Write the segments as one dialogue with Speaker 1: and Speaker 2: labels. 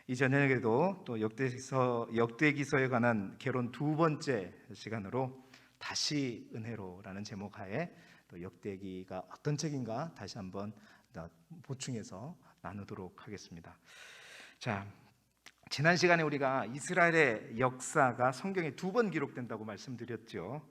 Speaker 1: 이 저녁에도 또 역대기서에 관한 개론 두 번째 시간으로 다시 은혜로라는 제목 하에 또 역대기가 어떤 책인가 다시 한번 보충해서 나누도록 하겠습니다. 자, 지난 시간에 우리가 이스라엘의 역사가 성경에 두 번 기록된다고 말씀드렸죠.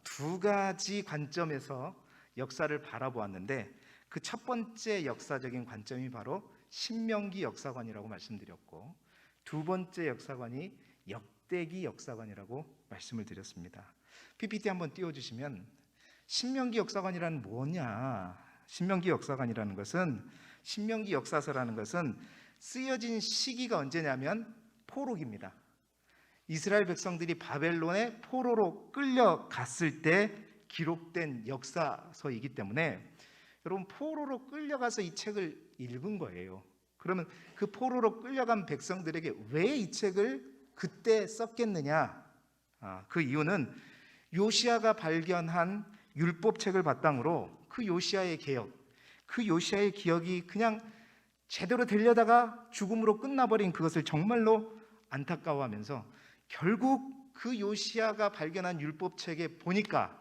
Speaker 1: 두 가지 관점에서 역사를 바라보았는데 그 첫 번째 역사적인 관점이 바로 신명기 역사관이라고 말씀드렸고, 두 번째 역사관이 역대기 역사관이라고 말씀을 드렸습니다. PPT 한번 띄워주시면, 신명기 역사관이란 뭐냐? 신명기 역사관이라는 것은, 신명기 역사서라는 것은 쓰여진 시기가 언제냐면 포로기입니다. 이스라엘 백성들이 바벨론의 포로로 끌려갔을 때 기록된 역사서이기 때문에 여러분, 포로로 끌려가서 이 책을 읽은 거예요. 그러면 그 포로로 끌려간 백성들에게 왜 이 책을 그때 썼겠느냐? 그 이유는 요시야가 발견한 율법책을 바탕으로 그 요시야의 개혁, 그 요시야의 기억이 그냥 제대로 되려다가 죽음으로 끝나버린 그것을 정말로 안타까워하면서 결국 그 요시야가 발견한 율법책에 보니까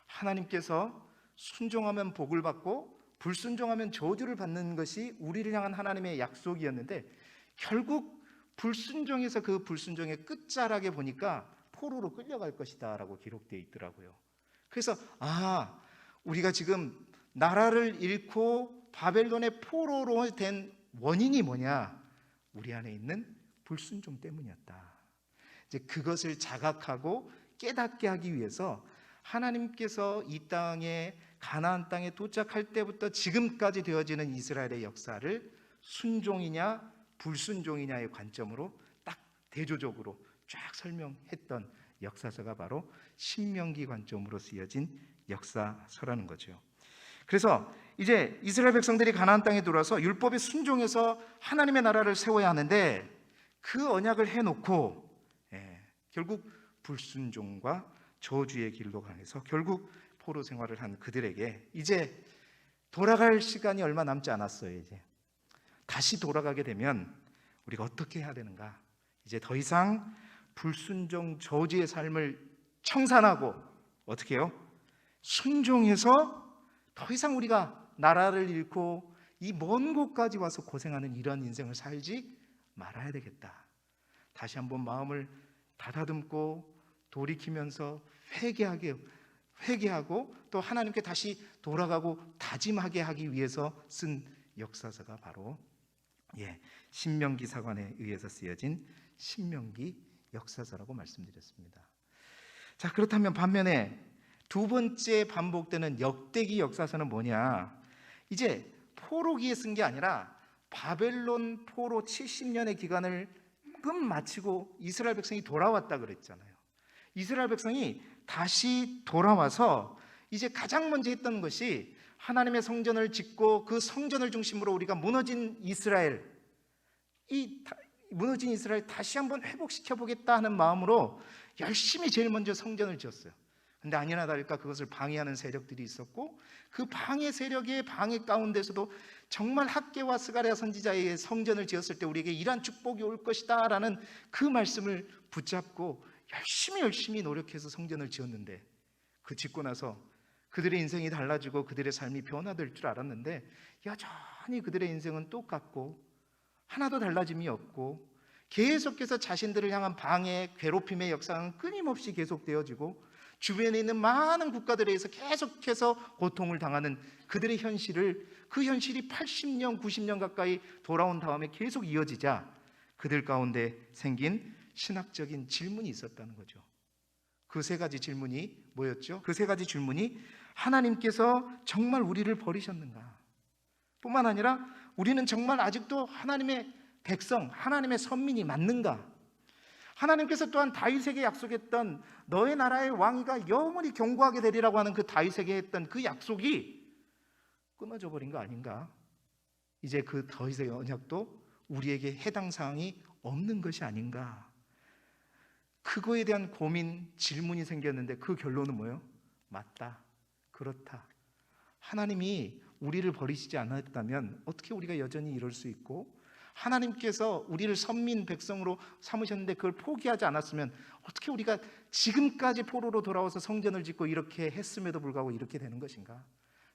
Speaker 1: 하나님께서 순종하면 복을 받고 불순종하면 저주를 받는 것이 우리를 향한 하나님의 약속이었는데, 결국 불순종에서 그 불순종의 끝자락에 보니까 포로로 끌려갈 것이다 라고 기록되어 있더라고요. 그래서 우리가 지금 나라를 잃고 바벨론의 포로로 된 원인이 뭐냐? 우리 안에 있는 불순종 때문이었다. 이제 그것을 자각하고 깨닫게 하기 위해서 하나님께서 이 땅에, 가나안 땅에 도착할 때부터 지금까지 되어지는 이스라엘의 역사를 순종이냐 불순종이냐의 관점으로 딱 대조적으로 쫙 설명했던 역사서가 바로 신명기 관점으로 쓰여진 역사서라는 거죠. 그래서 이제 이스라엘 백성들이 가나안 땅에 들어와서 율법에 순종해서 하나님의 나라를 세워야 하는데, 그 언약을 해놓고 결국 불순종과 저주의 길로 가면서 결국 포로 생활을 한 그들에게 이제 돌아갈 시간이 얼마 남지 않았어요. 이제 다시 돌아가게 되면 우리가 어떻게 해야 되는가? 이제 더 이상 불순종 저주의 삶을 청산하고 어떻게 해요? 순종해서 더 이상 우리가 나라를 잃고 이 먼 곳까지 와서 고생하는 이런 인생을 살지 말아야 되겠다. 다시 한번 마음을 가다듬고 돌이키면서 회개하고 또 하나님께 다시 돌아가고 다짐하게 하기 위해서 쓴 역사서가 바로 신명기 사관에 의해서 쓰여진 신명기 역사서라고 말씀드렸습니다. 자, 그렇다면 반면에 두 번째 반복되는 역대기 역사서는 뭐냐? 이제 포로기에 쓴 게 아니라 바벨론 포로 70년의 기간을 끝마치고 이스라엘 백성이 돌아왔다 그랬잖아요. 이스라엘 백성이 다시 돌아와서 이제 가장 먼저 했던 것이 하나님의 성전을 짓고 그 성전을 중심으로 우리가 무너진 이스라엘 다시 한번 회복시켜 보겠다 하는 마음으로 열심히 제일 먼저 성전을 지었어요. 근데 아니나 다를까 그것을 방해하는 세력들이 있었고, 그 방해 세력의 방해 가운데서도 정말 학개와 스가랴 선지자의 성전을 지었을 때 우리에게 이러한 축복이 올 것이다 라는 그 말씀을 붙잡고 열심히 노력해서 성전을 지었는데, 그 짓고 나서 그들의 인생이 달라지고 그들의 삶이 변화될 줄 알았는데 여전히 그들의 인생은 똑같고 하나도 달라짐이 없고, 계속해서 자신들을 향한 방해, 괴롭힘의 역사는 끊임없이 계속되어지고 주변에 있는 많은 국가들에 의해서 계속해서 고통을 당하는 그들의 현실이 80년, 90년 가까이 돌아온 다음에 계속 이어지자 그들 가운데 생긴 신학적인 질문이 있었다는 거죠. 그 세 가지 질문이 뭐였죠? 그 세 가지 질문이 하나님께서 정말 우리를 버리셨는가? 뿐만 아니라 우리는 정말 아직도 하나님의 백성, 하나님의 선민이 맞는가? 하나님께서 또한 다윗에게 약속했던 너의 나라의 왕위가 영원히 견고하게 되리라고 하는 그 다윗에게 했던 그 약속이 끊어져 버린 거 아닌가? 이제 그 더 이상의 언약도 우리에게 해당 사항이 없는 것이 아닌가? 그거에 대한 고민, 질문이 생겼는데 그 결론은 뭐예요? 맞다, 그렇다. 하나님이 우리를 버리시지 않았다면 어떻게 우리가 여전히 이럴 수 있고, 하나님께서 우리를 선민 백성으로 삼으셨는데 그걸 포기하지 않았으면 어떻게 우리가 지금까지 포로로 돌아와서 성전을 짓고 이렇게 했음에도 불구하고 이렇게 되는 것인가?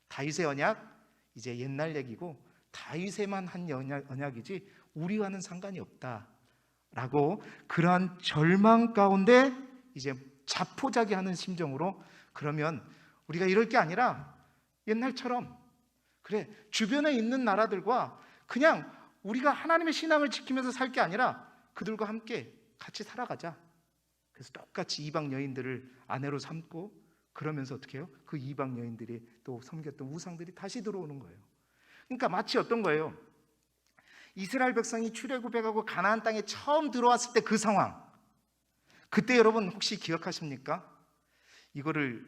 Speaker 1: 다윗의 언약 이제 옛날 얘기고 다윗에만 한 언약이지 우리와는 상관이 없다라고 그러한 절망 가운데 이제 자포자기하는 심정으로, 그러면 우리가 이럴 게 아니라 옛날처럼 그래 주변에 있는 나라들과 그냥 우리가 하나님의 신앙을 지키면서 살 게 아니라 그들과 함께 같이 살아가자. 그래서 똑같이 이방 여인들을 아내로 삼고 그러면서 어떻게 해요? 그 이방 여인들이 또 섬겼던 우상들이 다시 들어오는 거예요. 그러니까 마치 어떤 거예요? 이스라엘 백성이 출애굽해가고 가나안 땅에 처음 들어왔을 때 그 상황, 그때 여러분 혹시 기억하십니까? 이거를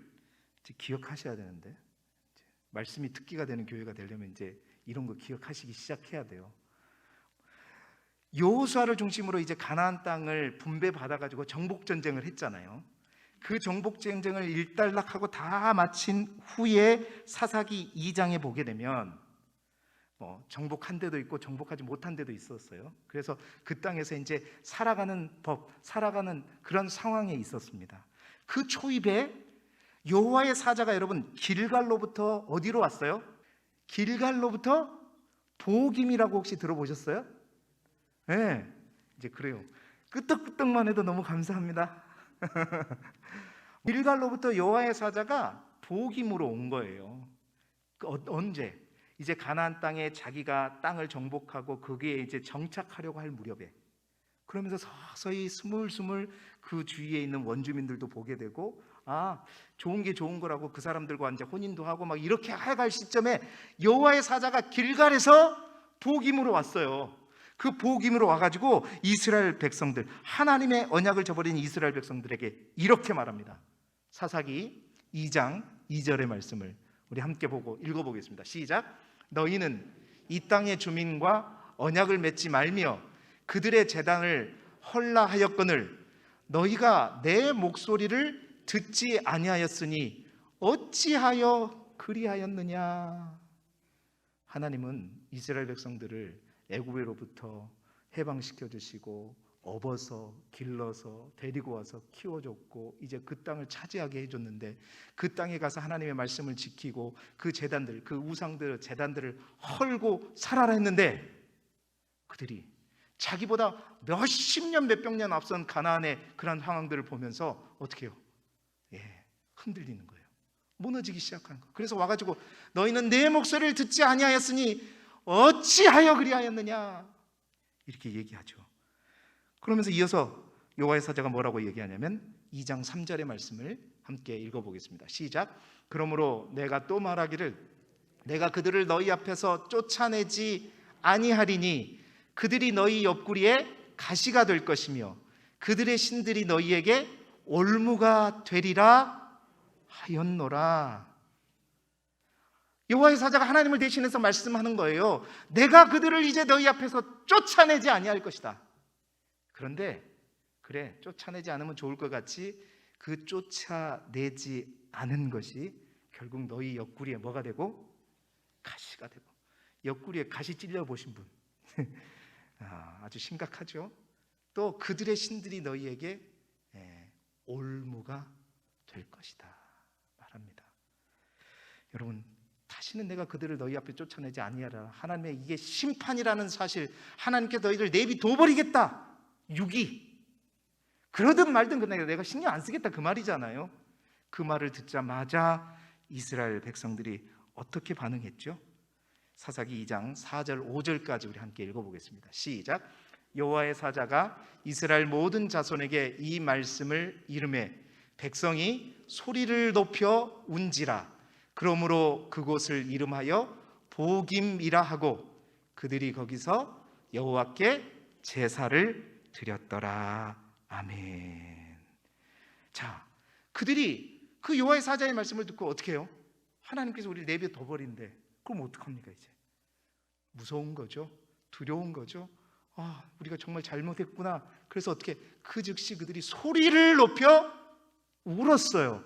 Speaker 1: 이제 기억하셔야 되는데, 말씀이 특기가 되는 교회가 되려면 이제 이런 거 기억하시기 시작해야 돼요. 여호수아를 중심으로 이제 가나안 땅을 분배받아 가지고 정복 전쟁을 했잖아요. 그 정복 전쟁을 일단락하고 다 마친 후에 사사기 2장에 보게 되면 정복한 데도 있고 정복하지 못한 데도 있었어요. 그래서 그 땅에서 이제 살아가는 법, 살아가는 그런 상황에 있었습니다. 그 초입에 여호와의 사자가 여러분 길갈로부터 어디로 왔어요? 길갈로부터 보김이라고 혹시 들어보셨어요? 네, 이제 그래요. 끄떡끄떡만 해도 너무 감사합니다. 길갈로부터 여호와의 사자가 보김으로 온 거예요. 언제? 이제 가나안 땅에 자기가 땅을 정복하고 거기에 이제 정착하려고 할 무렵에, 그러면서 서서히 스물스물 그 주위에 있는 원주민들도 보게 되고, 좋은 게 좋은 거라고 그 사람들과 이제 혼인도 하고 막 이렇게 해갈 시점에 여호와의 사자가 길갈에서 보김으로 왔어요. 그 보김으로 와가지고 이스라엘 백성들, 하나님의 언약을 저버린 이스라엘 백성들에게 이렇게 말합니다. 사사기 2장 2절의 말씀을 우리 함께 보고 읽어보겠습니다. 시작. 너희는 이 땅의 주민과 언약을 맺지 말며 그들의 제단을 헐라하였거늘 너희가 내 목소리를 듣지 아니하였으니 어찌하여 그리하였느냐. 하나님은 이스라엘 백성들을 애굽으로부터 해방시켜 주시고 업어서 길러서 데리고 와서 키워줬고 이제 그 땅을 차지하게 해줬는데, 그 땅에 가서 하나님의 말씀을 지키고 그 제단들, 그 우상들 제단들을 헐고 살아라 했는데, 그들이 자기보다 몇십 년 몇백 년 앞선 가나안의 그런 상황들을 보면서 어떻게 해요? 흔들리는 거예요. 무너지기 시작하는 거예요. 그래서 와가지고 너희는 내 목소리를 듣지 아니하였으니 어찌하여 그리하였느냐 이렇게 얘기하죠. 그러면서 이어서 여호와의 사자가 뭐라고 얘기하냐면 2장 3절의 말씀을 함께 읽어보겠습니다. 시작. 그러므로 내가 또 말하기를 내가 그들을 너희 앞에서 쫓아내지 아니하리니 그들이 너희 옆구리에 가시가 될 것이며 그들의 신들이 너희에게 올무가 되리라 하였노라. 여호와의 사자가 하나님을 대신해서 말씀하는 거예요. 내가 그들을 이제 너희 앞에서 쫓아내지 아니할 것이다. 그런데 그래, 쫓아내지 않으면 좋을 것 같이 그 쫓아내지 않은 것이 결국 너희 옆구리에 뭐가 되고? 가시가 되고. 옆구리에 가시 찔려 보신 분 아주 심각하죠. 또 그들의 신들이 너희에게 올무가 될 것이다 말합니다. 여러분, 다시는 내가 그들을 너희 앞에 쫓아내지 아니하라. 하나님의 이게 심판이라는 사실, 하나님께 너희를 내비둬버리겠다. 유기. 그러든 말든 내가 신경 안 쓰겠다 그 말이잖아요. 그 말을 듣자마자 이스라엘 백성들이 어떻게 반응했죠? 사사기 2장 4절 5절까지 우리 함께 읽어보겠습니다. 시작. 여호와의 사자가 이스라엘 모든 자손에게 이 말씀을 이르매 백성이 소리를 높여 운지라. 그러므로 그곳을 이름하여 보김이라 하고 그들이 거기서 여호와께 제사를 드렸더라. 아멘. 자, 그들이 그 여호와의 사자의 말씀을 듣고 어떻게 해요? 하나님께서 우리를 내버려 버린대. 그럼 어떡합니까? 이제 무서운 거죠. 두려운 거죠. 우리가 정말 잘못했구나. 그래서 어떻게 그 즉시 그들이 소리를 높여 울었어요.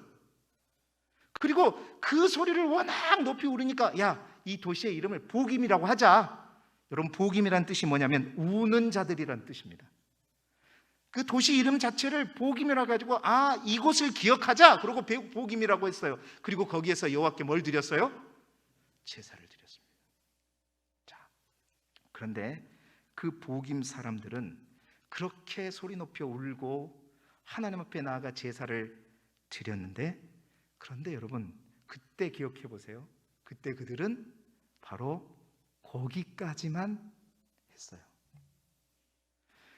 Speaker 1: 그리고 그 소리를 워낙 높이 울으니까 야, 이 도시의 이름을 보김이라고 하자. 여러분, 복임이란 뜻이 뭐냐면 우는 자들이란 뜻입니다. 그 도시 이름 자체를 복임이라고 가지고 이곳을 기억하자, 그러고 복임이라고 했어요. 그리고 거기에서 여호와께 뭘 드렸어요? 제사를 드렸습니다. 자, 그런데 그 복임 사람들은 그렇게 소리 높여 울고 하나님 앞에 나아가 제사를 드렸는데, 그런데 여러분, 그때 기억해 보세요. 그때 그들은 바로 거기까지만 했어요.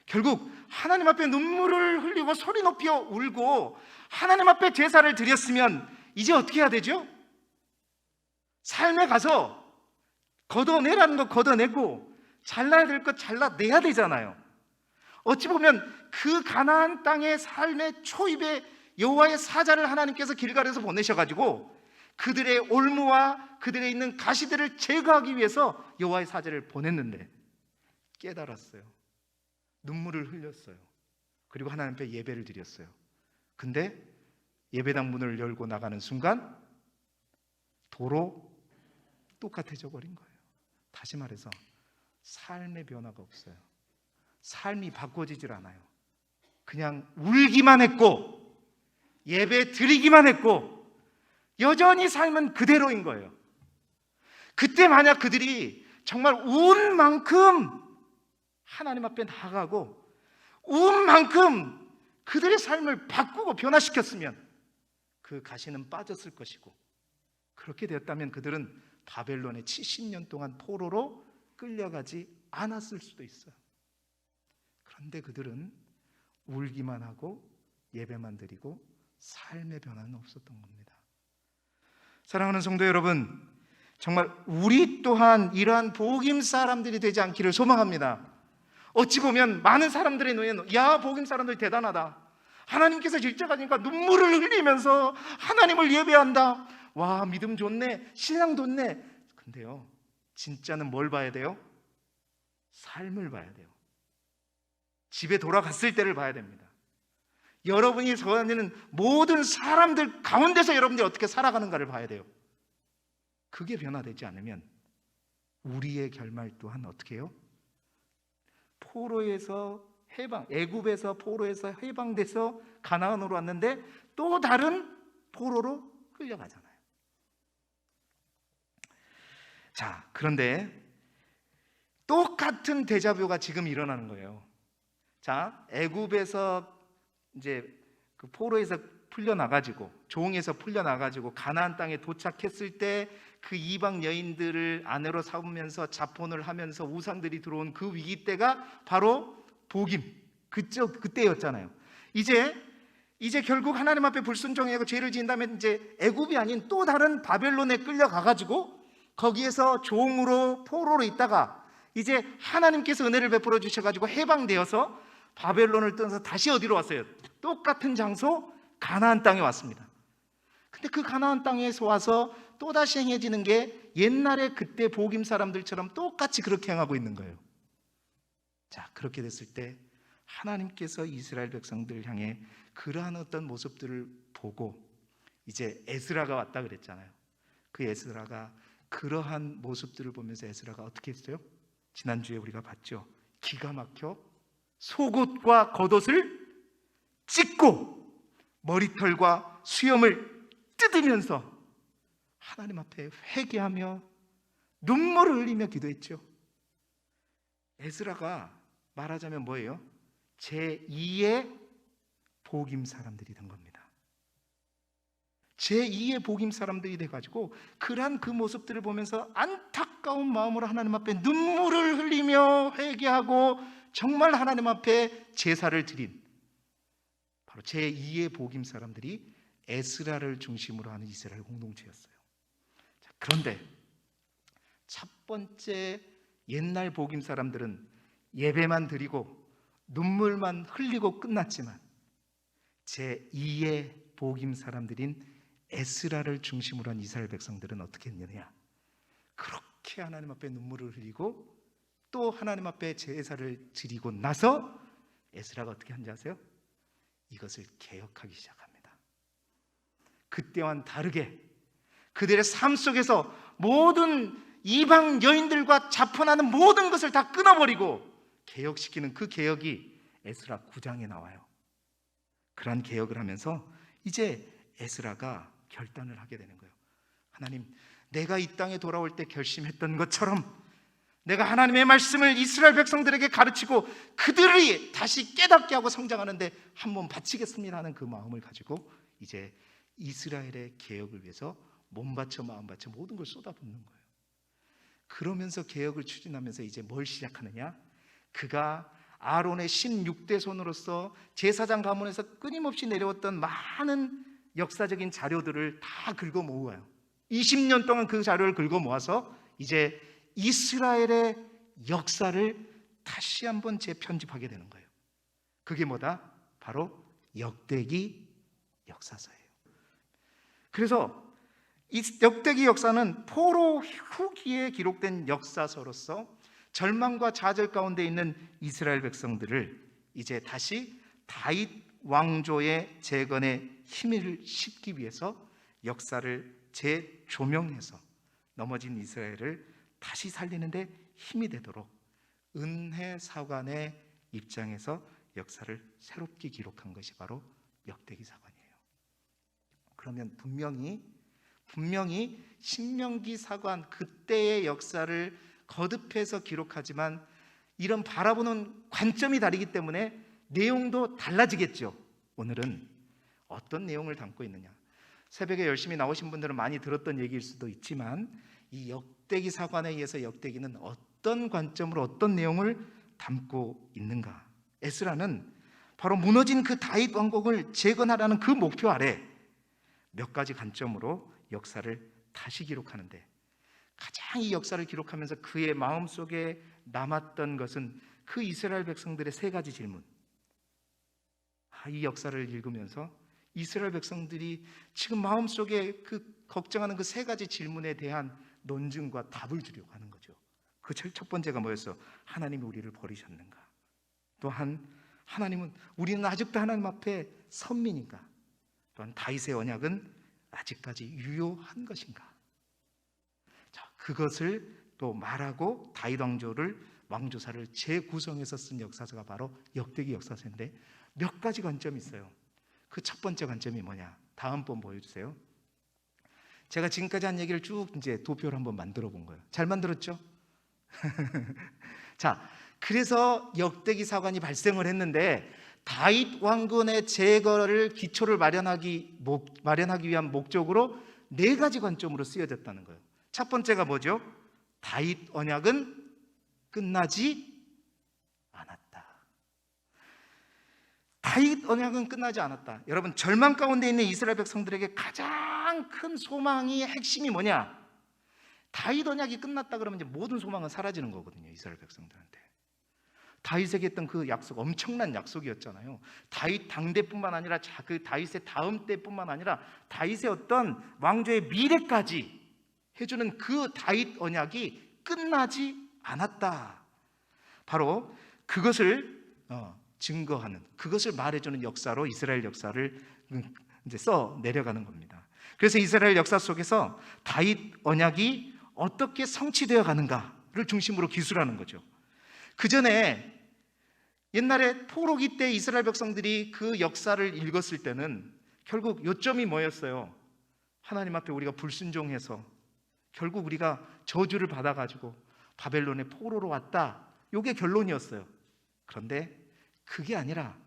Speaker 1: 결국 하나님 앞에 눈물을 흘리고 소리 높여 울고 하나님 앞에 제사를 드렸으면 이제 어떻게 해야 되죠? 삶에 가서 걷어내라는 거 걷어내고 잘라야 될 것 잘라내야 되잖아요. 어찌 보면 그 가나안 땅의 삶의 초입에 여호와의 사자를 하나님께서 길갈에서 보내셔가지고 그들의 올무와 그들에 있는 가시들을 제거하기 위해서 여호와의 사자를 보냈는데 깨달았어요. 눈물을 흘렸어요. 그리고 하나님 앞에 예배를 드렸어요. 근데 예배당 문을 열고 나가는 순간 도로 똑같아져 버린 거예요. 다시 말해서 삶의 변화가 없어요. 삶이 바꿔지질 않아요. 그냥 울기만 했고 예배 드리기만 했고 여전히 삶은 그대로인 거예요. 그때 만약 그들이 정말 운 만큼 하나님 앞에 나아가고 운 만큼 그들의 삶을 바꾸고 변화시켰으면 그 가시는 빠졌을 것이고, 그렇게 되었다면 그들은 바벨론에 70년 동안 포로로 끌려가지 않았을 수도 있어요. 그런데 그들은 울기만 하고 예배만 드리고 삶의 변화는 없었던 겁니다. 사랑하는 성도 여러분, 정말 우리 또한 이러한 복임 사람들이 되지 않기를 소망합니다. 어찌 보면 많은 사람들의 눈에는 야, 복임 사람들 대단하다, 하나님께서 질책하니까 눈물을 흘리면서 하나님을 예배한다, 와, 믿음 좋네, 신앙 좋네. 근데요, 진짜는 뭘 봐야 돼요? 삶을 봐야 돼요. 집에 돌아갔을 때를 봐야 됩니다. 여러분이 저하는 모든 사람들 가운데서 여러분들이 어떻게 살아가는가를 봐야 돼요. 그게 변화되지 않으면 우리의 결말 또한 어떻게 해요? 포로에서 해방, 애굽에서 포로에서 해방돼서 가나안으로 왔는데 또 다른 포로로 끌려가잖아요. 자, 그런데 똑같은 데자뷰가 지금 일어나는 거예요. 자, 애굽에서 이제 그 포로에서 풀려나가지고, 종에서 풀려나가지고 가나안 땅에 도착했을 때 그 이방 여인들을 아내로 삼으면서 자폰을 하면서 우상들이 들어온 그 위기 때가 바로 복임, 그때였잖아요. 이제 결국 하나님 앞에 불순종하고 죄를 지은 다음에 이제 애굽이 아닌 또 다른 바벨론에 끌려가가지고 거기에서 종으로 포로로 있다가 이제 하나님께서 은혜를 베풀어 주셔가지고 해방되어서 바벨론을 떠나서 다시 어디로 왔어요? 똑같은 장소 가나안 땅에 왔습니다. 근데 그 가나안 땅에서 와서 또다시 행해지는 게 옛날에 그때 복임 사람들처럼 똑같이 그렇게 행하고 있는 거예요. 자, 그렇게 됐을 때 하나님께서 이스라엘 백성들을 향해 그러한 어떤 모습들을 보고 이제 에스라가 왔다 그랬잖아요. 그 에스라가 그러한 모습들을 보면서 에스라가 어떻게 했어요? 지난주에 우리가 봤죠. 기가 막혀 속옷과 겉옷을 찢고 머리털과 수염을 뜯으면서 하나님 앞에 회개하며 눈물을 흘리며 기도했죠. 에스라가 말하자면 뭐예요? 제2의 복임 사람들이 된 겁니다. 제2의 복임 사람들이 돼가지고 그러한 그 모습들을 보면서 안타까운 마음으로 하나님 앞에 눈물을 흘리며 회개하고 정말 하나님 앞에 제사를 드린 바로 제2의 복임 사람들이 에스라를 중심으로 하는 이스라엘 공동체였어요. 자, 그런데 첫 번째 옛날 복임 사람들은 예배만 드리고 눈물만 흘리고 끝났지만 제2의 복임 사람들인 에스라를 중심으로 한 이스라엘 백성들은 어떻게 했느냐? 그렇게 하나님 앞에 눈물을 흘리고 또 하나님 앞에 제사를 드리고 나서 에스라가 어떻게 한지 아세요? 이것을 개혁하기 시작합니다. 그때와는 다르게 그들의 삶 속에서 모든 이방 여인들과 자폰하는 모든 것을 다 끊어버리고 개혁시키는 그 개혁이 에스라 9장에 나와요. 그러한 개혁을 하면서 이제 에스라가 결단을 하게 되는 거예요. 하나님, 내가 이 땅에 돌아올 때 결심했던 것처럼 내가 하나님의 말씀을 이스라엘 백성들에게 가르치고 그들이 다시 깨닫게 하고 성장하는데 한번 바치겠습니다 하는 그 마음을 가지고 이제 이스라엘의 개혁을 위해서 몸 바쳐 마음 바쳐 모든 걸 쏟아붓는 거예요. 그러면서 개혁을 추진하면서 이제 뭘 시작하느냐? 그가 아론의 16대 손으로서 제사장 가문에서 끊임없이 내려왔던 많은 역사적인 자료들을 다 긁어 모아요. 20년 동안 그 자료를 긁어 모아서 이제 이스라엘의 역사를 다시 한번 재편집하게 되는 거예요. 그게 뭐다? 바로 역대기 역사서예요. 그래서 이 역대기 역사는 포로 후기에 기록된 역사서로서 절망과 좌절 가운데 있는 이스라엘 백성들을 이제 다시 다윗 왕조의 재건에 힘을 싣기 위해서 역사를 재조명해서 넘어진 이스라엘을 다시 살리는데 힘이 되도록 은혜 사관의 입장에서 역사를 새롭게 기록한 것이 바로 역대기 사관이에요. 그러면 분명히 신명기 사관 그때의 역사를 거듭해서 기록하지만 이런 바라보는 관점이 다르기 때문에 내용도 달라지겠죠. 오늘은 어떤 내용을 담고 있느냐? 새벽에 열심히 나오신 분들은 많이 들었던 얘기일 수도 있지만 이 역대기 사관에 의해서 역대기는 어떤 관점으로 어떤 내용을 담고 있는가? 에스라는 바로 무너진 그 다윗 왕국을 재건하라는 그 목표 아래 몇 가지 관점으로 역사를 다시 기록하는데 가장 이 역사를 기록하면서 그의 마음속에 남았던 것은 그 이스라엘 백성들의 세 가지 질문. 이 역사를 읽으면서 이스라엘 백성들이 지금 마음속에 그 걱정하는 그 세 가지 질문에 대한 논증과 답을 주려고 하는 거죠. 그 첫 번째가 뭐였어? 하나님이 우리를 버리셨는가? 또한 하나님은 우리는 아직도 하나님 앞에 선민인가? 또한 다윗의 언약은 아직까지 유효한 것인가? 자, 그것을 또 말하고 다윗 왕조사를 재구성해서 쓴 역사서가 바로 역대기 역사서인데 몇 가지 관점이 있어요. 그 첫 번째 관점이 뭐냐? 다음 번 보여주세요. 제가 지금까지 한 얘기를 쭉 이제 도표를 한번 만들어 본 거예요. 잘 만들었죠? 자, 그래서 역대기 사관이 발생을 했는데 다윗 왕군의 제거를 기초를 마련하기 위한 목적으로 네 가지 관점으로 쓰여졌다는 거예요. 첫 번째가 뭐죠? 다윗 언약은 끝나지 않았다. 다윗 언약은 끝나지 않았다. 여러분, 절망 가운데 있는 이스라엘 백성들에게 가장 큰 소망의 핵심이 뭐냐? 다윗 언약이 끝났다 그러면 이제 모든 소망은 사라지는 거거든요. 이스라엘 백성들한테. 다윗에게 했던 그 약속, 엄청난 약속이었잖아요. 다윗 당대뿐만 아니라 그 다윗의 다음 때뿐만 아니라 다윗의 어떤 왕조의 미래까지 해주는 그 다윗 언약이 끝나지 않았다. 바로 그것을 증거하는, 그것을 말해주는 역사로 이스라엘 역사를 이제 써 내려가는 겁니다. 그래서 이스라엘 역사 속에서 다윗 언약이 어떻게 성취되어 가는가를 중심으로 기술하는 거죠. 그 전에 옛날에 포로기 때 이스라엘 백성들이 그 역사를 읽었을 때는 결국 요점이 뭐였어요? 하나님 앞에 우리가 불순종해서 결국 우리가 저주를 받아가지고 바벨론의 포로로 왔다. 이게 결론이었어요. 그런데 그게 아니라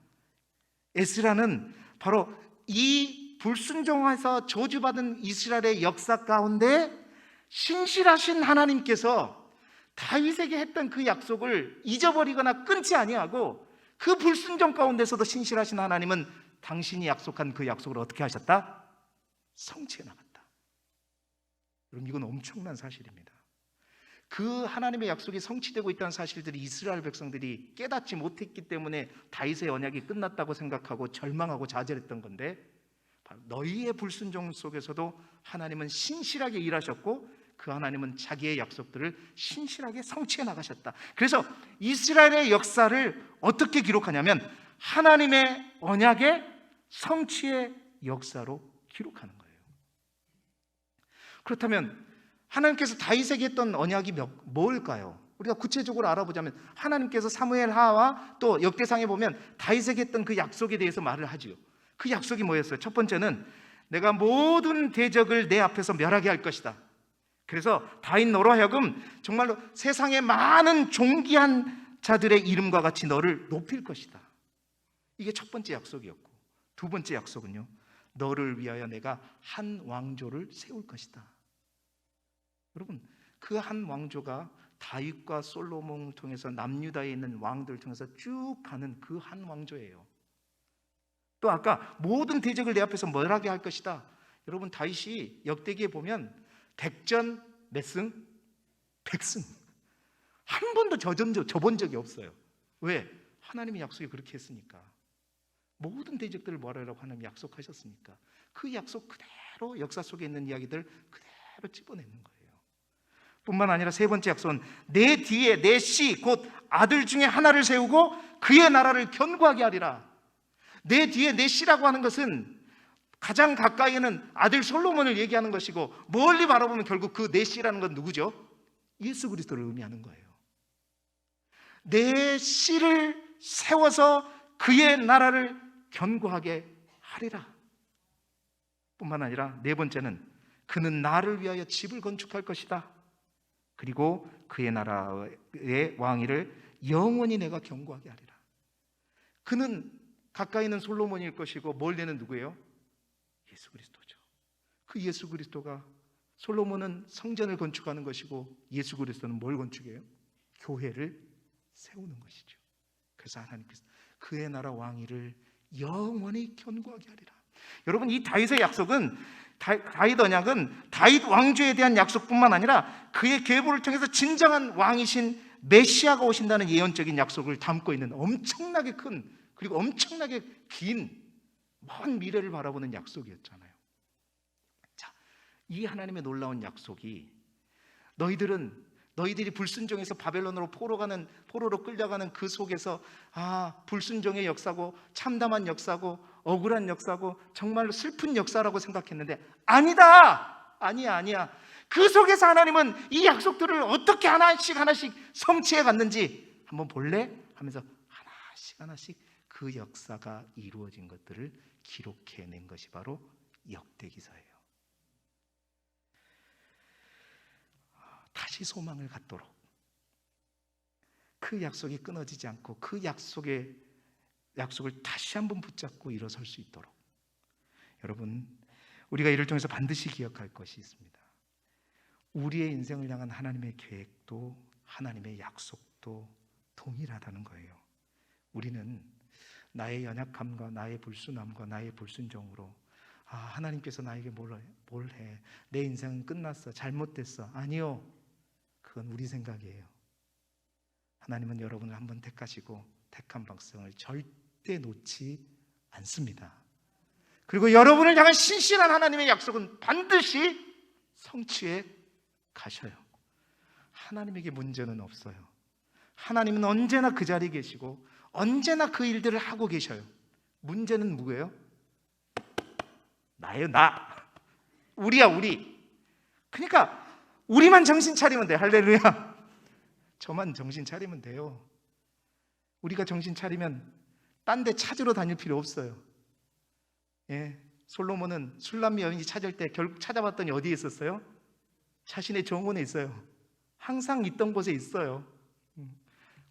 Speaker 1: 에스라는 바로 이 불순종해서 저주받은 이스라엘의 역사 가운데 신실하신 하나님께서 다윗에게 했던 그 약속을 잊어버리거나 끊지 아니하고 그 불순종 가운데서도 신실하신 하나님은 당신이 약속한 그 약속을 어떻게 하셨다? 성취해 나갔다. 여러분, 이건 엄청난 사실입니다. 그 하나님의 약속이 성취되고 있다는 사실들이 이스라엘 백성들이 깨닫지 못했기 때문에 다윗의 언약이 끝났다고 생각하고 절망하고 좌절했던 건데, 너희의 불순종 속에서도 하나님은 신실하게 일하셨고 그 하나님은 자기의 약속들을 신실하게 성취해 나가셨다. 그래서 이스라엘의 역사를 어떻게 기록하냐면 하나님의 언약의 성취의 역사로 기록하는 거예요. 그렇다면 하나님께서 다윗에게 했던 언약이 뭘까요? 우리가 구체적으로 알아보자면 하나님께서 사무엘하와 또 역대상에 보면 다윗에게 했던 그 약속에 대해서 말을 하지요. 그 약속이 뭐였어요? 첫 번째는 내가 모든 대적을 내 앞에서 멸하게 할 것이다. 그래서 다윗 너로 하여금 정말로 세상의 많은 존귀한 자들의 이름과 같이 너를 높일 것이다. 이게 첫 번째 약속이었고, 두 번째 약속은요, 너를 위하여 내가 한 왕조를 세울 것이다. 여러분, 그 한 왕조가 다윗과 솔로몬을 통해서 남유다에 있는 왕들을 통해서 쭉 가는 그 한 왕조예요. 또 아까 모든 대적을 내 앞에서 멸하게 할 것이다. 여러분, 다윗이 역대기에 보면 백전 몇 승? 백승. 한 번도 져본 적이 없어요. 왜? 하나님의 약속이 그렇게 했으니까. 모든 대적들을 멸하라고 하나님이 약속하셨으니까. 그 약속 그대로 역사 속에 있는 이야기들 그대로 집어내는 거예요. 뿐만 아니라 세 번째 약속은 내 뒤에 내 씨 곧 아들 중에 하나를 세우고 그의 나라를 견고하게 하리라. 내 뒤에 내 씨라고 하는 것은 가장 가까이에는 아들 솔로몬을 얘기하는 것이고, 멀리 바라보면 결국 그 내 씨라는 건 누구죠? 예수 그리스도를 의미하는 거예요. 내 씨를 세워서 그의 나라를 견고하게 하리라. 뿐만 아니라 네 번째는 그는 나를 위하여 집을 건축할 것이다. 그리고 그의 나라의 왕위를 영원히 내가 견고하게 하리라. 그는 가까이는 솔로몬일 것이고 멀리는 누구예요? 예수 그리스도죠. 그 예수 그리스도가, 솔로몬은 성전을 건축하는 것이고 예수 그리스도는 뭘 건축해요? 교회를 세우는 것이죠. 그래서 하나님께서 그의 나라 왕위를 영원히 견고하게 하리라. 여러분, 이 다윗의 약속은, 다윗 언약은 다윗 왕조에 대한 약속뿐만 아니라 그의 계보를 통해서 진정한 왕이신 메시아가 오신다는 예언적인 약속을 담고 있는 엄청나게 큰, 그리고 엄청나게 긴 먼 미래를 바라보는 약속이었잖아요. 자, 이 하나님의 놀라운 약속이 너희들이 불순종해서 바벨론으로 포로로 끌려가는 그 속에서 불순종의 역사고 참담한 역사고 억울한 역사고 정말로 슬픈 역사라고 생각했는데 아니야. 그 속에서 하나님은 이 약속들을 어떻게 하나씩 성취해 갔는지 한번 볼래? 하면서 하나씩 그 역사가 이루어진 것들을 기록해낸 것이 바로 역대기서예요. 다시 소망을 갖도록, 그 약속이 끊어지지 않고 그 약속을 다시 한번 붙잡고 일어설 수 있도록, 여러분, 우리가 이를 통해서 반드시 기억할 것이 있습니다. 우리의 인생을 향한 하나님의 계획도 하나님의 약속도 동일하다는 거예요. 우리는 나의 연약함과 나의 불순함과 나의 불순종으로 하나님께서 나에게 뭘 해? 내 인생은 끝났어, 잘못됐어. 아니요, 그건 우리 생각이에요. 하나님은 여러분을 한번 택하시고 택한 백성을 절대 놓지 않습니다. 그리고 여러분을 향한 신실한 하나님의 약속은 반드시 성취해 가셔요. 하나님에게 문제는 없어요. 하나님은 언제나 그 자리에 계시고 언제나 그 일들을 하고 계셔요. 문제는 누구예요? 나예요. 우리야, 우리. 그러니까 우리만 정신 차리면 돼. 할렐루야. 저만 정신 차리면 돼요. 우리가 정신 차리면 딴 데 찾으러 다닐 필요 없어요. 솔로몬은 술람 여인이 찾을 때 결국 찾아봤더니 어디에 있었어요? 자신의 정원에 있어요. 항상 있던 곳에 있어요.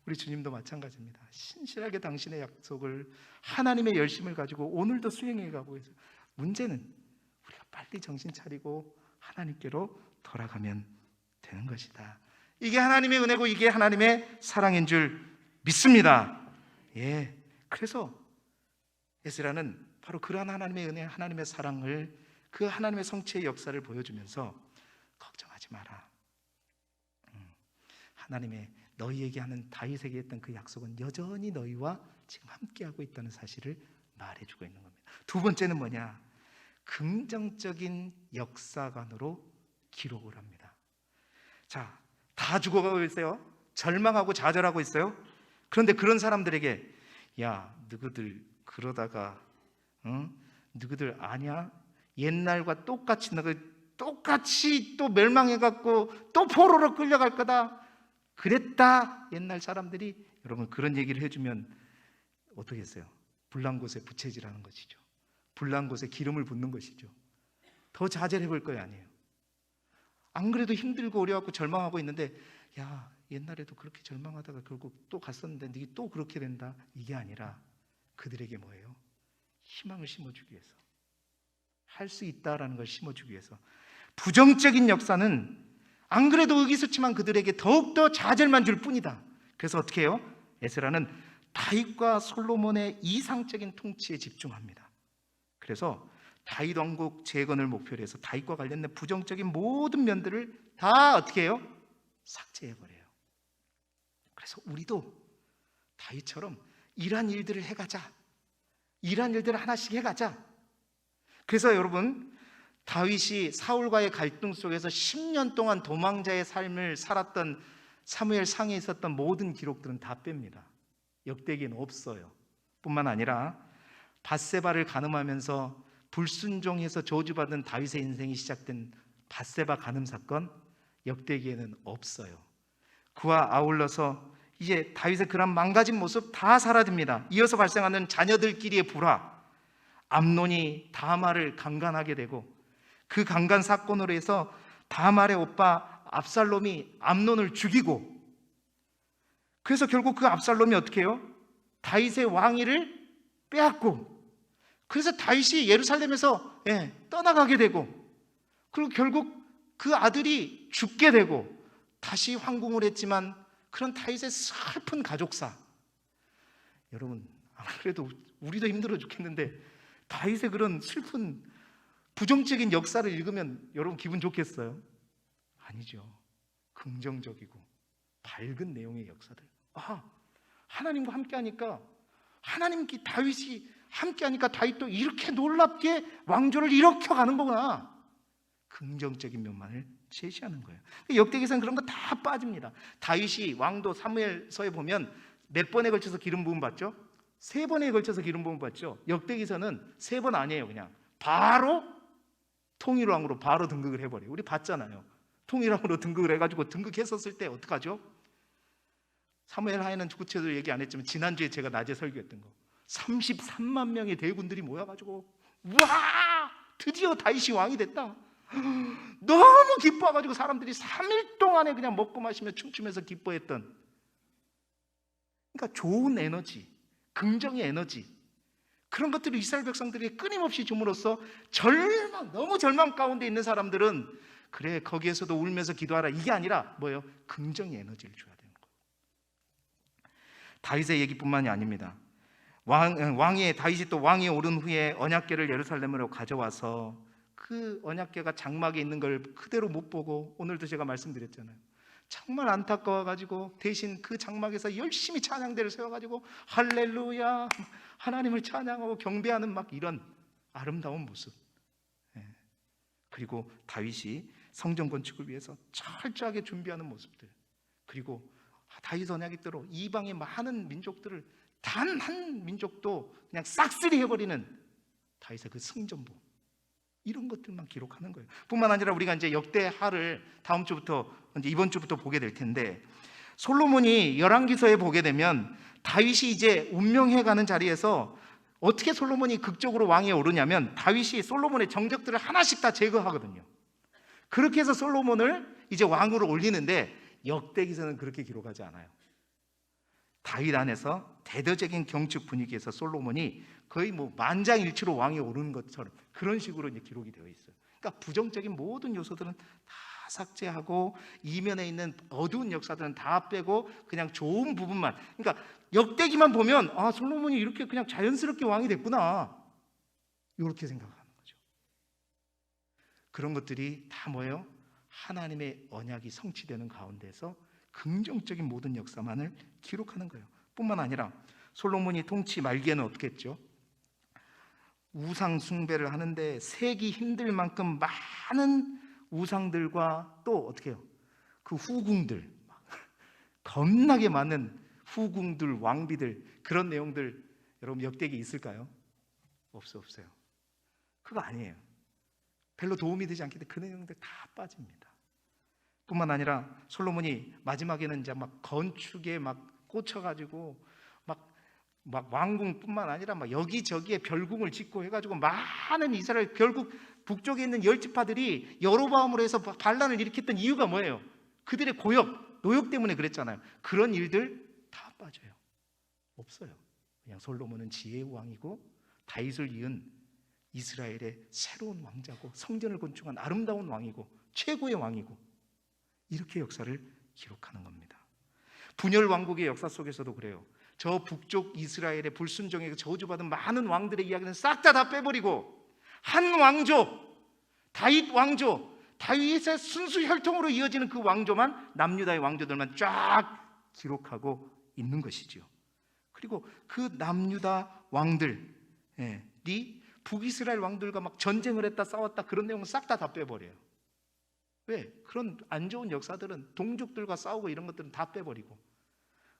Speaker 1: 우리 주님도 마찬가지입니다. 신실하게 당신의 약속을, 하나님의 열심을 가지고 오늘도 수행해 가고 있어요. 문제는 우리가 빨리 정신 차리고 하나님께로 돌아가면 되는 것이다. 이게 하나님의 은혜고 이게 하나님의 사랑인 줄 믿습니다. 그래서 에스라는 바로 그러한 하나님의 은혜, 하나님의 사랑을, 그 하나님의 성취의 역사를 보여주면서 걱정하지 마라. 하나님의 너희에게 하는, 다윗에게 했던 그 약속은 여전히 너희와 지금 함께하고 있다는 사실을 말해주고 있는 겁니다. 두 번째는 뭐냐? 긍정적인 역사관으로 기록을 합니다. 자, 다 죽어가고 있어요. 절망하고 좌절하고 있어요. 그런데 그런 사람들에게, 야, 너희들 그러다가 너희들 아냐? 옛날과 똑같이 너희 똑같이 또 멸망해갖고 또 포로로 끌려갈 거다 그랬다. 옛날 사람들이 여러분 그런 얘기를 해주면 어떻게 했어요? 불난 곳에 부채질하는 것이죠. 불난 곳에 기름을 붓는 것이죠. 더 자제를 해볼 거예요, 아니에요? 안 그래도 힘들고 어려워갖고 절망하고 있는데, 야, 옛날에도 그렇게 절망하다가 결국 또 갔었는데 네 또 그렇게 된다. 이게 아니라 그들에게 뭐예요? 희망을 심어주기 위해서, 할 수 있다라는 걸 심어주기 위해서. 부정적인 역사는 안 그래도 의기소침한 그들에게 더욱더 좌절만 줄 뿐이다. 그래서 어떻게 해요? 에스라는 다윗과 솔로몬의 이상적인 통치에 집중합니다. 그래서 다윗 왕국 재건을 목표로 해서 다윗과 관련된 부정적인 모든 면들을 다 어떻게 해요? 삭제해버려요. 그래서 우리도 다윗처럼 이러한 일들을 해가자. 이러한 일들을 하나씩 해가자. 그래서 여러분, 다윗이 사울과의 갈등 속에서 10년 동안 도망자의 삶을 살았던 사무엘 상에 있었던 모든 기록들은 다 뺍니다. 역대기에는 없어요. 뿐만 아니라 밧세바를 간음하면서 불순종해서 저주받은 다윗의 인생이 시작된 밧세바 간음 사건, 역대기에는 없어요. 그와 아울러서 이제 다윗의 그런 망가진 모습 다 사라집니다. 이어서 발생하는 자녀들끼리의 불화, 암논이 다말을 강간하게 되고 그 강간 사건으로 해서 다말의 오빠 압살롬이 암논을 죽이고, 그래서 결국 그 압살롬이 어떻게 해요? 다윗의 왕위를 빼앗고, 그래서 다윗이 예루살렘에서 떠나가게 되고, 그리고 결국 그 아들이 죽게 되고 다시 황궁을 했지만 그런 다윗의 슬픈 가족사. 여러분, 안 그래도 우리도 힘들어 죽겠는데 다윗의 그런 슬픈 부정적인 역사를 읽으면 여러분 기분 좋겠어요? 아니죠. 긍정적이고 밝은 내용의 역사들. 하나님과 함께하니까, 하나님께 다윗이 함께하니까 다윗도 이렇게 놀랍게 왕조를 일으켜가는 거구나. 긍정적인 면만을 제시하는 거예요. 역대기에서는 그런 거 다 빠집니다. 다윗이 왕도 사무엘서에 보면 몇 번에 걸쳐서 기름 부음 받죠? 3번에 걸쳐서 기름 부음 받죠. 역대기에서는 3번 아니에요. 그냥 바로 통일왕으로 바로 등극을 해버려요. 우리 봤잖아요. 통일왕으로 등극을 해가지고 등극했었을 때 어떡하죠? 사무엘 하에는 구체적으로 얘기 안 했지만 지난주에 제가 낮에 설교했던 거, 33만 명의 대군들이 모여가지고 와, 드디어 다윗이 왕이 됐다. 너무 기뻐가지고 사람들이 3일 동안에 그냥 먹고 마시며 춤추면서 기뻐했던, 그러니까 좋은 에너지, 긍정의 에너지, 그런 것들을 이스라엘 백성들에게 끊임없이 줌으로써 너무 절망 가운데 있는 사람들은 그래, 거기에서도 울면서 기도하라, 이게 아니라 뭐예요? 긍정의 에너지를 줘야 되는 거예요. 다윗의 얘기뿐만이 아닙니다. 다윗이 또 왕이 오른 후에 언약궤를 예루살렘으로 가져와서 그 언약궤가 장막에 있는 걸 그대로 못 보고, 오늘도 제가 말씀드렸잖아요. 정말 안타까워가지고 대신 그 장막에서 열심히 찬양대를 세워가지고 할렐루야, 하나님을 찬양하고 경배하는 막 이런 아름다운 모습. 그리고 다윗이 성전 건축을 위해서 철저하게 준비하는 모습들. 그리고 다윗 언약궤대로 이방의 많은 민족들을 단 한 민족도 그냥 싹쓸이 해버리는 다윗의 그 승전보, 이런 것들만 기록하는 거예요. 뿐만 아니라 우리가 이제 역대하를 다음 주부터, 이제 이번 주부터 보게 될 텐데, 솔로몬이 열왕기서에 보게 되면 다윗이 이제 운명해가는 자리에서 어떻게 솔로몬이 극적으로 왕위에 오르냐면, 다윗이 솔로몬의 정적들을 하나씩 다 제거하거든요. 그렇게 해서 솔로몬을 이제 왕으로 올리는데, 역대기서는 그렇게 기록하지 않아요. 다윗 안에서 대대적인 경축 분위기에서 솔로몬이 거의 뭐 만장일치로 왕에 오르는 것처럼 그런 식으로 이제 기록이 되어 있어요. 그러니까 부정적인 모든 요소들은 다 삭제하고 이면에 있는 어두운 역사들은 다 빼고 그냥 좋은 부분만. 그러니까 역대기만 보면 솔로몬이 이렇게 그냥 자연스럽게 왕이 됐구나, 이렇게 생각하는 거죠. 그런 것들이 다 뭐예요? 하나님의 언약이 성취되는 가운데서 긍정적인 모든 역사만을 기록하는 거예요. 뿐만 아니라 솔로몬이 통치 말기에는 어떻게 했죠? 우상 숭배를 하는데 세기 힘들 만큼 많은 우상들과 또 어떻게 해요? 그 후궁들, 겁나게 많은 후궁들, 왕비들, 그런 내용들 여러분 역대기에 있을까요? 없어요. 그거 아니에요. 별로 도움이 되지 않기 때문에 그 내용들 다 빠집니다. 뿐만 아니라 솔로몬이 마지막에는 이제 막 건축에 막 꽂혀가지고 막 왕궁뿐만 아니라 막 여기저기에 별궁을 짓고 해가지고 많은 이스라엘, 결국 북쪽에 있는 열 지파들이 여로보암으로 해서 반란을 일으켰던 이유가 뭐예요? 그들의 고역, 노역 때문에 그랬잖아요. 그런 일들 다 빠져요. 없어요. 그냥 솔로몬은 지혜의 왕이고 다윗을 이은 이스라엘의 새로운 왕자고 성전을 건축한 아름다운 왕이고 최고의 왕이고, 이렇게 역사를 기록하는 겁니다. 분열 왕국의 역사 속에서도 그래요. 저 북쪽 이스라엘의 불순종에 저주받은 많은 왕들의 이야기는 싹 다 빼버리고 한 왕조, 다윗 왕조, 다윗의 순수 혈통으로 이어지는 그 왕조만, 남유다의 왕조들만 쫙 기록하고 있는 것이지요. 그리고 그 남유다 왕들이 북이스라엘 왕들과 막 전쟁을 했다, 싸웠다, 그런 내용은 싹 다 빼버려요. 왜? 그런 안 좋은 역사들은, 동족들과 싸우고 이런 것들은 다 빼버리고,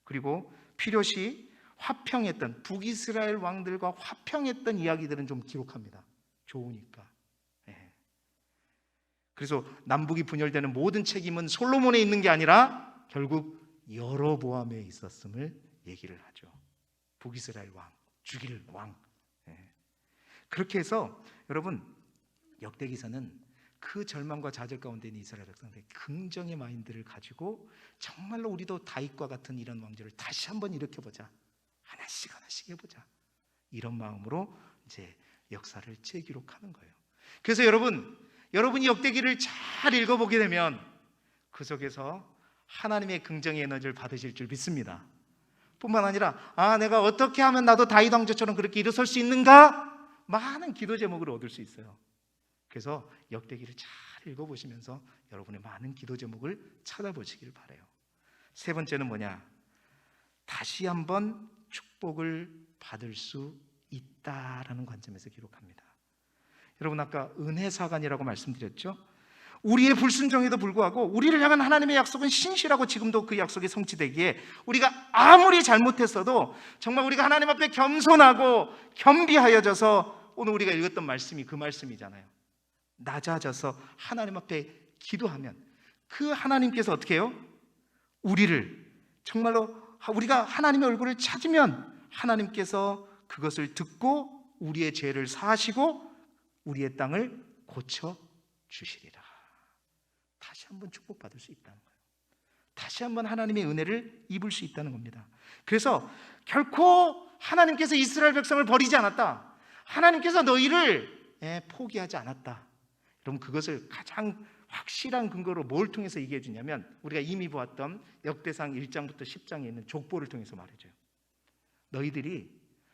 Speaker 1: 그리고 필요시 화평했던, 북이스라엘 왕들과 화평했던 이야기들은 좀 기록합니다. 좋으니까. 그래서 남북이 분열되는 모든 책임은 솔로몬에 있는 게 아니라 결국 여로보암에 있었음을 얘기를 하죠. 북이스라엘 왕, 죽일 왕. 그렇게 해서 여러분, 역대기서는 그 절망과 좌절 가운데 있는 이스라엘 백성들의 긍정의 마인드를 가지고 정말로 우리도 다윗과 같은 이런 왕조를 다시 한번 일으켜보자, 하나씩 하나씩 해보자, 이런 마음으로 이제 역사를 재기록하는 거예요. 그래서 여러분이 역대기를 잘 읽어보게 되면 그 속에서 하나님의 긍정의 에너지를 받으실 줄 믿습니다. 뿐만 아니라 내가 어떻게 하면 나도 다윗 왕조처럼 그렇게 일어설 수 있는가, 많은 기도 제목을 얻을 수 있어요. 그래서 역대기를 잘 읽어보시면서 여러분의 많은 기도 제목을 찾아보시길 바라요. 세 번째는 뭐냐? 다시 한번 축복을 받을 수 있다라는 관점에서 기록합니다. 여러분, 아까 은혜사관이라고 말씀드렸죠? 우리의 불순종에도 불구하고 우리를 향한 하나님의 약속은 신실하고 지금도 그 약속이 성취되기에 우리가 아무리 잘못했어도 정말 우리가 하나님 앞에 겸손하고 겸비하여져서, 오늘 우리가 읽었던 말씀이 그 말씀이잖아요. 낮아져서 하나님 앞에 기도하면 그 하나님께서 어떻게 해요? 우리를 정말로, 우리가 하나님의 얼굴을 찾으면 하나님께서 그것을 듣고 우리의 죄를 사하시고 우리의 땅을 고쳐주시리라. 다시 한번 축복받을 수 있다는 거예요. 다시 한번 하나님의 은혜를 입을 수 있다는 겁니다. 그래서 결코 하나님께서 이스라엘 백성을 버리지 않았다, 하나님께서 너희를 포기하지 않았다. 여러분, 그것을 가장 확실한 근거로 뭘 통해서 얘기해 주냐면, 우리가 이미 보았던 역대상 1장부터 10장에 있는 족보를 통해서 말해줘요. 너희들이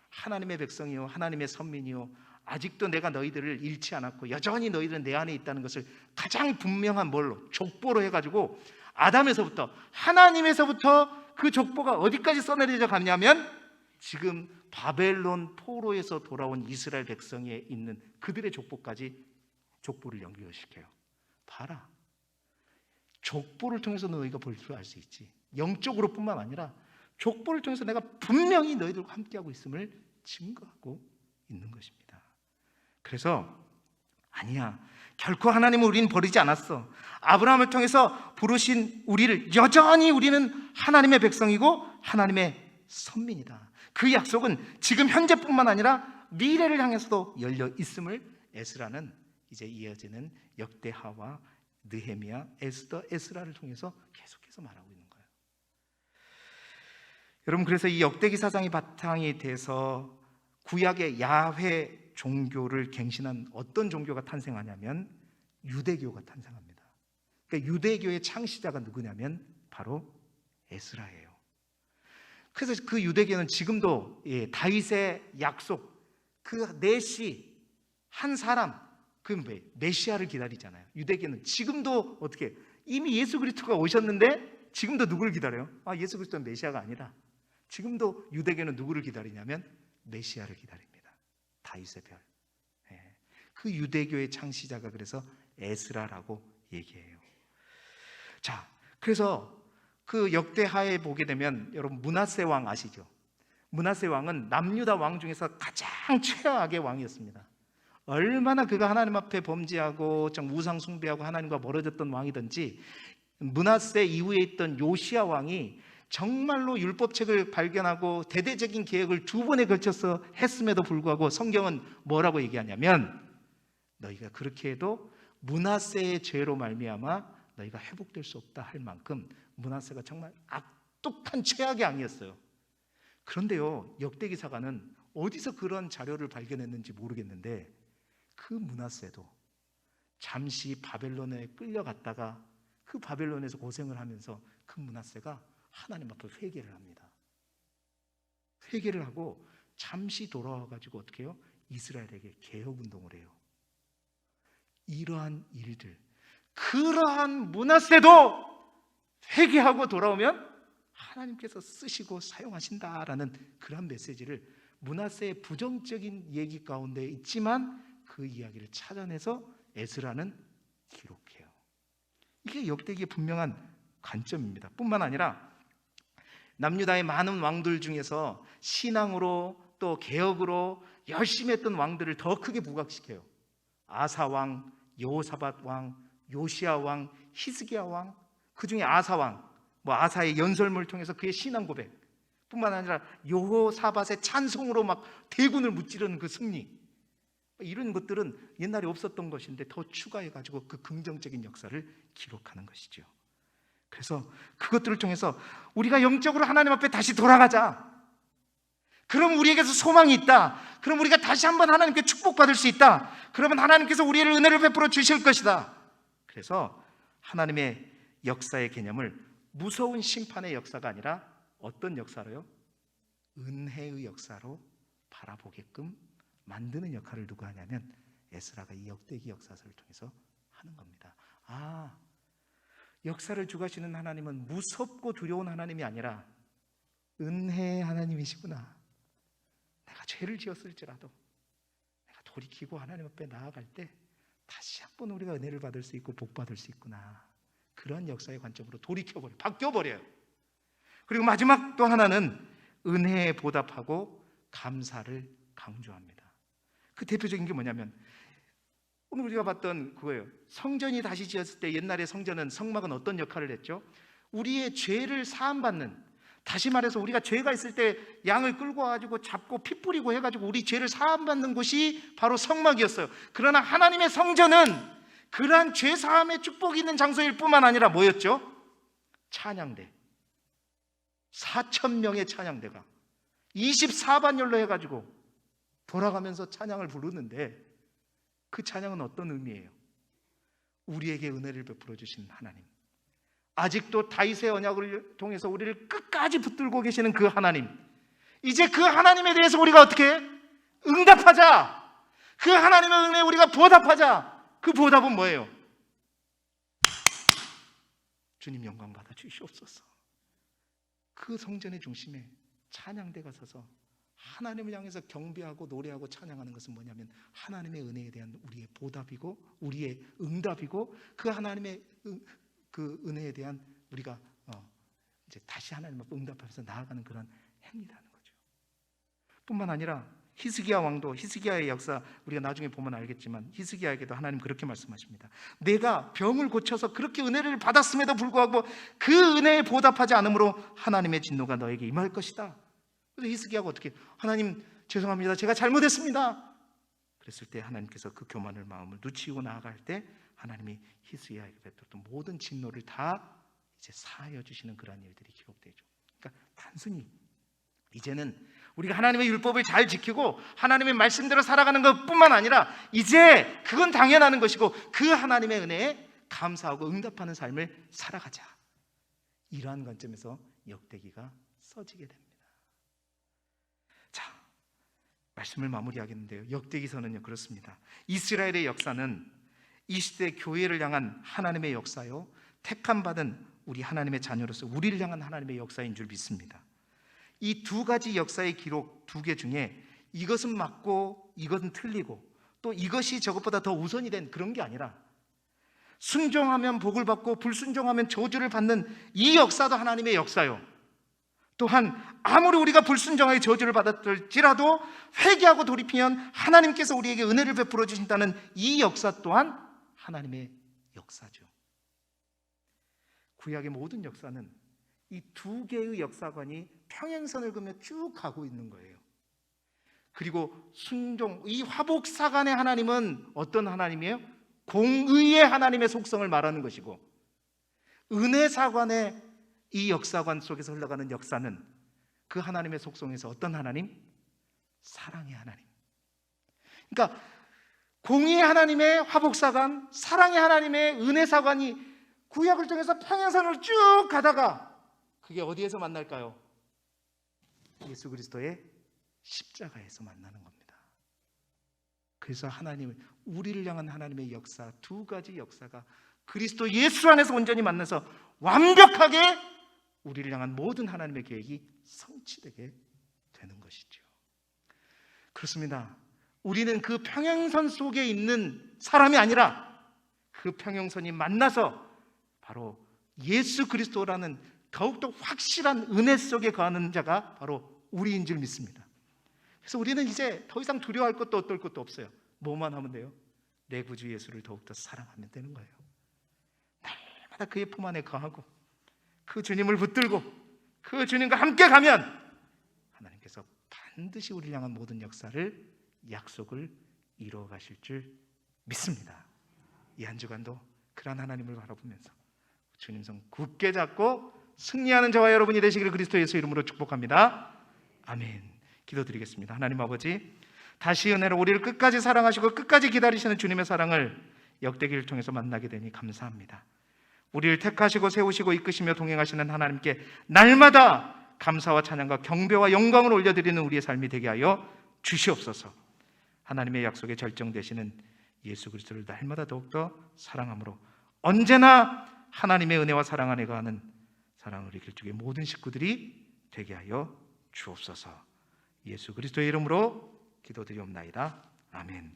Speaker 1: 하나님의 백성이요, 하나님의 선민이요, 아직도 내가 너희들을 잃지 않았고 여전히 너희들은 내 안에 있다는 것을 가장 분명한 뭘로? 족보로 해가지고 아담에서부터, 하나님에서부터 그 족보가 어디까지 써내려져 갔냐면 지금 바벨론 포로에서 돌아온 이스라엘 백성에 있는 그들의 족보까지 족보를 연결시켜요. 봐라, 족보를 통해서 너희가 볼 줄 알 수 있지. 영적으로 뿐만 아니라 족보를 통해서 내가 분명히 너희들과 함께하고 있음을 증거하고 있는 것입니다. 그래서 아니야, 결코 하나님은 우리는 버리지 않았어. 아브라함을 통해서 부르신 우리를, 여전히 우리는 하나님의 백성이고 하나님의 선민이다. 그 약속은 지금 현재뿐만 아니라 미래를 향해서도 열려 있음을 에스라는 이제 이어지는 역대하와 느헤미야, 에스더, 에스라를 통해서 계속해서 말하고 있는 거예요. 여러분, 그래서 이 역대기 사상이 바탕이 돼서 구약의 야훼 종교를 갱신한 어떤 종교가 탄생하냐면 유대교가 탄생합니다. 그러니까 유대교의 창시자가 누구냐면 바로 에스라예요. 그래서 그 유대교는 지금도 다윗의 약속, 그 내시 한 사람, 그 메시아를 기다리잖아요. 유대교는 지금도 어떻게, 이미 예수 그리스도가 오셨는데 지금도 누구를 기다려요? 예수 그리스도는 메시아가 아니라 지금도 유대교는 누구를 기다리냐면 메시아를 기다립니다. 다윗의 별. 그 유대교의 창시자가 그래서 에스라라고 얘기해요. 자, 그래서 그 역대하에 보게 되면 여러분, 므낫세 왕 아시죠? 므낫세 왕은 남유다 왕 중에서 가장 최악의 왕이었습니다. 얼마나 그가 하나님 앞에 범죄하고 좀 우상 숭배하고 하나님과 멀어졌던 왕이든지, 므낫세 이후에 있던 요시야 왕이 정말로 율법책을 발견하고 대대적인 개혁을 2번에 걸쳐서 했음에도 불구하고 성경은 뭐라고 얘기하냐면, 너희가 그렇게 해도 므낫세의 죄로 말미암아 너희가 회복될 수 없다 할 만큼 므낫세가 정말 악독한 최악의 왕이었어요. 그런데요, 역대기사가는 어디서 그런 자료를 발견했는지 모르겠는데, 그 므낫세도 잠시 바벨론에 끌려갔다가 그 바벨론에서 고생을 하면서 그 므낫세가 하나님 앞에 회개를 합니다. 회개를 하고 잠시 돌아와가지고 어떻게 해요? 이스라엘에게 개혁운동을 해요. 이러한 일들, 그러한 므낫세도 회개하고 돌아오면 하나님께서 쓰시고 사용하신다라는 그런 메시지를 므낫세의 부정적인 얘기 가운데 있지만 그 이야기를 찾아내서 에스라는 기록해요. 이게 역대기의 분명한 관점입니다. 뿐만 아니라 남유다의 많은 왕들 중에서 신앙으로 또 개혁으로 열심히 했던 왕들을 더 크게 부각시켜요. 아사 왕, 여호사밧 왕, 요시야 왕, 히스기야 왕, 그 중에 아사 왕, 아사의 연설문을 통해서 그의 신앙 고백 뿐만 아니라 여호사밧의 찬송으로 막 대군을 무찌르는 그 승리, 이런 것들은 옛날에 없었던 것인데 더 추가해가지고 그 긍정적인 역사를 기록하는 것이죠. 그래서 그것들을 통해서 우리가 영적으로 하나님 앞에 다시 돌아가자. 그럼 우리에게서 소망이 있다. 그럼 우리가 다시 한번 하나님께 축복받을 수 있다. 그러면 하나님께서 우리를 은혜를 베풀어 주실 것이다. 그래서 하나님의 역사의 개념을 무서운 심판의 역사가 아니라 어떤 역사로요? 은혜의 역사로 바라보게끔 만드는 역할을 누가 하냐면 에스라가 이 역대기 역사서를 통해서 하는 겁니다. 역사를 주관하시는 하나님은 무섭고 두려운 하나님이 아니라 은혜의 하나님이시구나. 내가 죄를 지었을지라도 내가 돌이키고 하나님 앞에 나아갈 때 다시 한번 우리가 은혜를 받을 수 있고 복 받을 수 있구나. 그런 역사의 관점으로 돌이켜버려요. 바뀌어버려요. 그리고 마지막 또 하나는 은혜에 보답하고 감사를 강조합니다. 그 대표적인 게 뭐냐면 오늘 우리가 봤던 그거예요. 성전이 다시 지었을 때 옛날의 성전은, 성막은 어떤 역할을 했죠? 우리의 죄를 사함받는, 다시 말해서 우리가 죄가 있을 때 양을 끌고 와가지고 잡고 피 뿌리고 해가지고 우리 죄를 사함받는 곳이 바로 성막이었어요. 그러나 하나님의 성전은 그러한 죄 사함의 축복이 있는 장소일 뿐만 아니라 뭐였죠? 찬양대. 4,000명의 찬양대가 24반열로 해가지고 돌아가면서 찬양을 부르는데, 그 찬양은 어떤 의미예요? 우리에게 은혜를 베풀어 주신 하나님, 아직도 다윗의 언약을 통해서 우리를 끝까지 붙들고 계시는 그 하나님, 이제 그 하나님에 대해서 우리가 어떻게 응답하자. 그 하나님의 은혜에 우리가 보답하자. 그 보답은 뭐예요? 주님 영광 받아 주시옵소서. 그 성전의 중심에 찬양대가 서서 하나님을 향해서 경배하고 노래하고 찬양하는 것은 뭐냐면 하나님의 은혜에 대한 우리의 보답이고 우리의 응답이고, 그 하나님의 그 은혜에 대한 우리가 이제 다시 하나님 앞에 응답하면서 나아가는 그런 행위라는 거죠. 뿐만 아니라 히스기야 왕도, 히스기야의 역사 우리가 나중에 보면 알겠지만 히스기야에게도 하나님 그렇게 말씀하십니다. 내가 병을 고쳐서 그렇게 은혜를 받았음에도 불구하고 그 은혜에 보답하지 않으므로 하나님의 진노가 너에게 임할 것이다. 그래서 히스기야가 어떻게, 하나님 죄송합니다, 제가 잘못했습니다. 그랬을 때 하나님께서 그 교만을 마음을 누치고 나아갈 때 하나님이 히스기야에게 베풀었던 모든 진노를 다 이제 사하여 주시는 그런 일들이 기록되죠. 그러니까 단순히 이제는 우리가 하나님의 율법을 잘 지키고 하나님의 말씀대로 살아가는 것뿐만 아니라 이제 그건 당연한 것이고 그 하나님의 은혜에 감사하고 응답하는 삶을 살아가자. 이러한 관점에서 역대기가 써지게 됩니다. 자, 말씀을 마무리하겠는데요, 역대기서는요 그렇습니다. 이스라엘의 역사는 이 시대 교회를 향한 하나님의 역사요, 택함받은 우리 하나님의 자녀로서 우리를 향한 하나님의 역사인 줄 믿습니다. 이 두 가지 역사의 기록 두 개 중에 이것은 맞고 이것은 틀리고 또 이것이 저것보다 더 우선이 된 그런 게 아니라, 순종하면 복을 받고 불순종하면 저주를 받는 이 역사도 하나님의 역사요, 또한 아무리 우리가 불순종하게 저주를 받았을지라도 회개하고 돌이키면 하나님께서 우리에게 은혜를 베풀어 주신다는 이 역사 또한 하나님의 역사죠. 구약의 모든 역사는 이 두 개의 역사관이 평행선을 그으며 쭉 가고 있는 거예요. 그리고 순종, 이 화복사관의 하나님은 어떤 하나님이에요? 공의의 하나님의 속성을 말하는 것이고, 은혜사관의 이 역사관 속에서 흘러가는 역사는 그 하나님의 속성에서 어떤 하나님? 사랑의 하나님. 그러니까 공의의 하나님의 화복사관, 사랑의 하나님의 은혜사관이 구약을 통해서 평행선을 쭉 가다가 그게 어디에서 만날까요? 예수 그리스도의 십자가에서 만나는 겁니다. 그래서 하나님, 우리를 향한 하나님의 역사, 두 가지 역사가 그리스도 예수 안에서 온전히 만나서 완벽하게 우리를 향한 모든 하나님의 계획이 성취되게 되는 것이죠. 그렇습니다. 우리는 그 평행선 속에 있는 사람이 아니라 그 평행선이 만나서 바로 예수 그리스도라는 더욱더 확실한 은혜 속에 거하는 자가 바로 우리인 줄 믿습니다. 그래서 우리는 이제 더 이상 두려워할 것도 어떨 것도 없어요. 뭐만 하면 돼요? 내 구주 예수를 더욱더 사랑하면 되는 거예요. 날마다 그의 품 안에 거하고 그 주님을 붙들고 그 주님과 함께 가면 하나님께서 반드시 우리를 향한 모든 역사를, 약속을 이루어 가실 줄 믿습니다. 이 한 주간도 그러한 하나님을 바라보면서 주님 손 굳게 잡고 승리하는 저와 여러분이 되시기를 그리스도 예수 이름으로 축복합니다. 아멘. 기도드리겠습니다. 하나님 아버지, 다시 은혜로 우리를 끝까지 사랑하시고 끝까지 기다리시는 주님의 사랑을 역대기를 통해서 만나게 되니 감사합니다. 우리를 택하시고 세우시고 이끄시며 동행하시는 하나님께 날마다 감사와 찬양과 경배와 영광을 올려드리는 우리의 삶이 되게 하여 주시옵소서. 하나님의 약속에 절정되시는 예수 그리스도를 날마다 더욱더 사랑함으로 언제나 하나님의 은혜와 사랑 안에 거하는 사랑을 길쭉의 모든 식구들이 되게 하여 주옵소서. 예수 그리스도의 이름으로 기도드리옵나이다. 아멘.